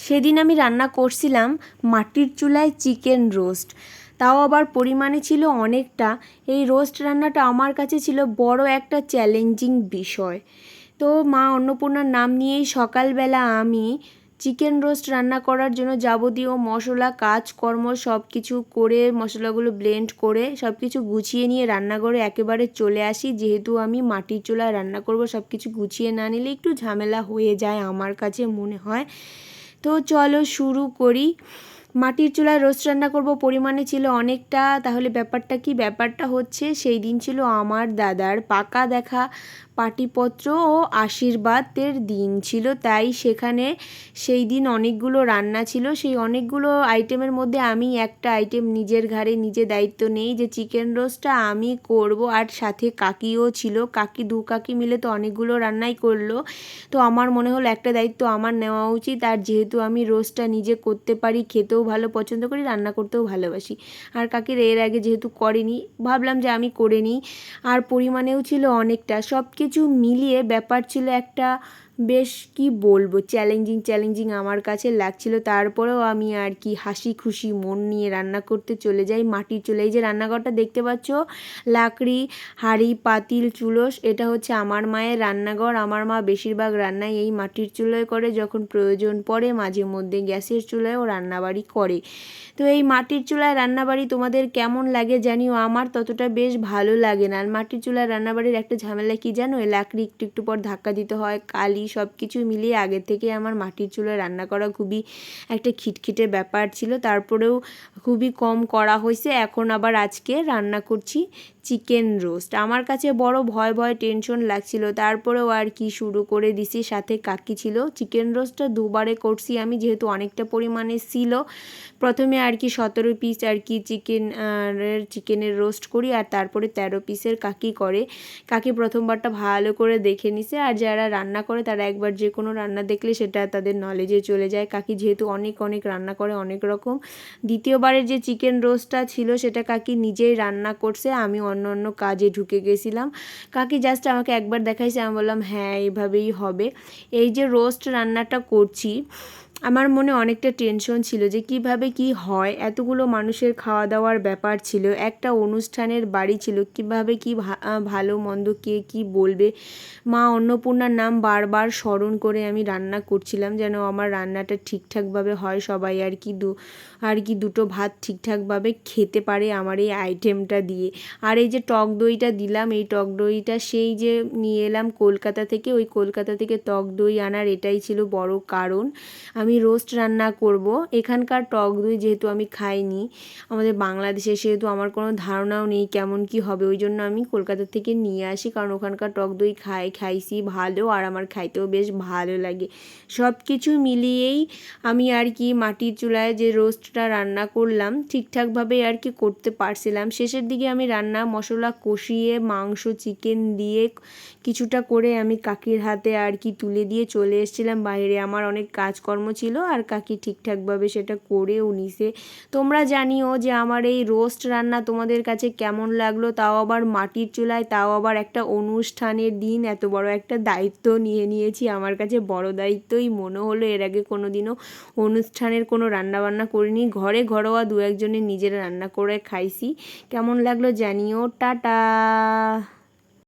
সেদিন আমি রান্না করছিলাম মাটির চুলায় চিকেন রোস্ট, তাও আবার পরিমাণে ছিল অনেকটা। এই রোস্ট রান্নাটা আমার কাছে ছিল বড় একটা চ্যালেঞ্জিং বিষয়। তো মা অন্নপূর্ণার নাম নিয়েই সকালবেলা আমি চিকেন রোস্ট রান্না করার জন্য যাবতীয় মশলা কাজকর্ম সব কিছু করে, মশলাগুলো ব্লেন্ড করে সব কিছু গুছিয়ে নিয়ে রান্নাঘরে একেবারে চলে আসি। যেহেতু আমি মাটির চুলায় রান্না করব, সব কিছু গুছিয়ে না নিলে একটু ঝামেলা হয়ে যায় আমার কাছে মনে হয়। তো চলো শুরু করি। মাটির চুলায় রোস্ট রান্না করব, পরিমাণে ছিল অনেকটা। তাহলে ব্যাপারটা কি? ব্যাপারটা হচ্ছে সেই দিন ছিল আমার দাদার পাকা দেখা পাটিপত্র ও আশীর্বাদের দিন ছিল, তাই সেখানে সেই দিন অনেকগুলো রান্না ছিল। সেই অনেকগুলো আইটেমের মধ্যে আমি একটা আইটেম নিজের ঘাড়ে নিজে দায়িত্ব নেই যে চিকেন রোস্টটা আমি করব, আর সাথে কাকিও ছিল। দু কাকি মিলে তো অনেকগুলো রান্নাই করলো। তো আমার মনে হলো একটা দায়িত্ব আমার নেওয়া উচিত। আর যেহেতু আমি রোস্টটা নিজে করতে পারি, খেতেও ভালো পছন্দ করি, রান্না করতেও ভালোবাসি, আর কাকির এর আগে যেহেতু করেনি, ভাবলাম যে আমি করে নিই। আর পরিমাণেও ছিল অনেকটা। সব কিছু মিলিয়ে ব্যাপার ছিল একটা বেশ কি বলবো, চ্যালেঞ্জিং আমার কাছে লাগছিল। তারপরেও আমি আর কি হাসি খুশি মন নিয়ে রান্না করতে চলে যাই মাটির চুলায়। এই যে রান্নাঘরটা দেখতে পাচ্ছ, লাকড়ি, হাঁড়ি, পাতিল, চুলোস, এটা হচ্ছে আমার মায়ের রান্নাঘর। আমার মা বেশিরভাগ রান্নাই এই মাটির চুলোয় করে, যখন প্রয়োজন পড়ে মাঝে মধ্যে গ্যাসের চুলায়ও রান্নাবাড়ি করে। তো এই মাটির চুলায় রান্নাবাড়ি তোমাদের কেমন লাগে জানিও, আমার ততটা বেশ ভালো লাগে না। আর মাটির চুলায় রান্নাবাড়ির একটা ঝামেলা কি জানো, এই লাকড়ি একটু একটু পর ধাক্কা দিতে হয়, কালি, সব কিছু মিলিয়ে আগে থেকে আমার মাটির চুলায় রান্না করা খুবই একটা খিটখিটে ব্যাপার ছিল। তারপরেও খুবই কম করা হয়েছে। এখন আবার আজকে রান্না করছি চিকেন রোস্ট। আমার কাছে বড় ভয় টেনশন লাগছিল, তারপরেও আর কি শুরু করে দিছি। সাথে কাকি ছিল। চিকেন রোস্টটা দুবারে করছি আমি, যেহেতু অনেকটা পরিমাণে ছিল। প্রথমে আর কি 17 পিস আর কি চিকেনের রোস্ট করি, আর তারপরে 13 পিসের কাকি করে। কাকি প্রথমবারটা ভালো করে দেখে নিছে, আর যারা রান্না করে তারা একবার যে কোনো রান্না দেখলে সেটা তাদের নলেজে চলে যায়। কাকি যেহেতু অনেক রান্না করে, অনেক রকম। দ্বিতীয়বারের যে চিকেন রোস্টটা ছিল সেটা কাকি নিজেই রান্না করছে, আমি অন্য কাজে ঢুকে গেছিলাম। কাকি জাস্ট আমাকে একবার দেখাইছে, আমি বললাম হ্যাঁ এইভাবেই হবে। এই যে রোস্ট রান্নাটা করছি, আমার মনে অনেকটা টেনশন ছিল যে কিভাবে কি হয়, এতগুলো মানুষের খাওয়া দাওয়ার ব্যাপার ছিল, একটা অনুষ্ঠানের বাড়ি ছিল, কিভাবে কি ভালো মন্দ কে কি বলবে। মা অন্নপূর্ণার নাম বারবার স্মরণ করে আমি রান্না করছিলাম যেন আমার রান্নাটা ঠিকঠাকভাবে হয়, সবাই আর কি দুটো ভাত ঠিকঠাকভাবে খেতে পারে আমার এই আইটেমটা দিয়ে। আর এই যে টক দইটা দিলাম, এই টক দইটা সেই যে নিয়ে এলাম কলকাতা থেকে, ওই কলকাতা থেকে টক দই আনার এটাই ছিল বড় কারণ। আমি রোস্ট রান্না করব, এখানকার টক দই যেহেতু আমি খাইনি, আমাদের বাংলাদেশে, সেহেতু আমার কোনো ধারণাও নেই কেমন কি হবে। ওই জন্য আমি কলকাতা থেকে নিয়ে আসি, কারণ ওখানকার টক দই খাইছি ভালো, আর আমার খাইতেও বেশ ভালো লাগে। সব কিছু মিলিয়েই আমি আর কি মাটির চুলায় যে রোস্টটা রান্না করলাম ঠিকঠাকভাবে আর কি করতে পারছিলাম। শেষের দিকে আমি রান্না মশলা কষিয়ে মাংস চিকেন দিয়ে কিছুটা করে আমি কাকির হাতে আর কি তুলে দিয়ে চলে এসেছিলাম বাইরে। আমার অনেক কাজকর্ম ছিল, আর কাকি ঠিকঠাকভাবে সেটা করেও নিছে। তোমরা জানিও যে আমার এই রোস্ট রান্না তোমাদের কাছে কেমন লাগলো, তাও আবার মাটির চুলায়, তাও আবার একটা অনুষ্ঠানের দিন। এত বড় একটা দায়িত্ব নিয়ে নিয়েছি, আমার কাছে বড় দায়িত্বই মনে হলো। এর আগে কোনো দিনও অনুষ্ঠানের কোনো রান্নাবান্না করিনি, ঘরোয়া দু একজনের নিজেরা রান্না করে খাইছি। কেমন লাগলো জানিও। টাটা।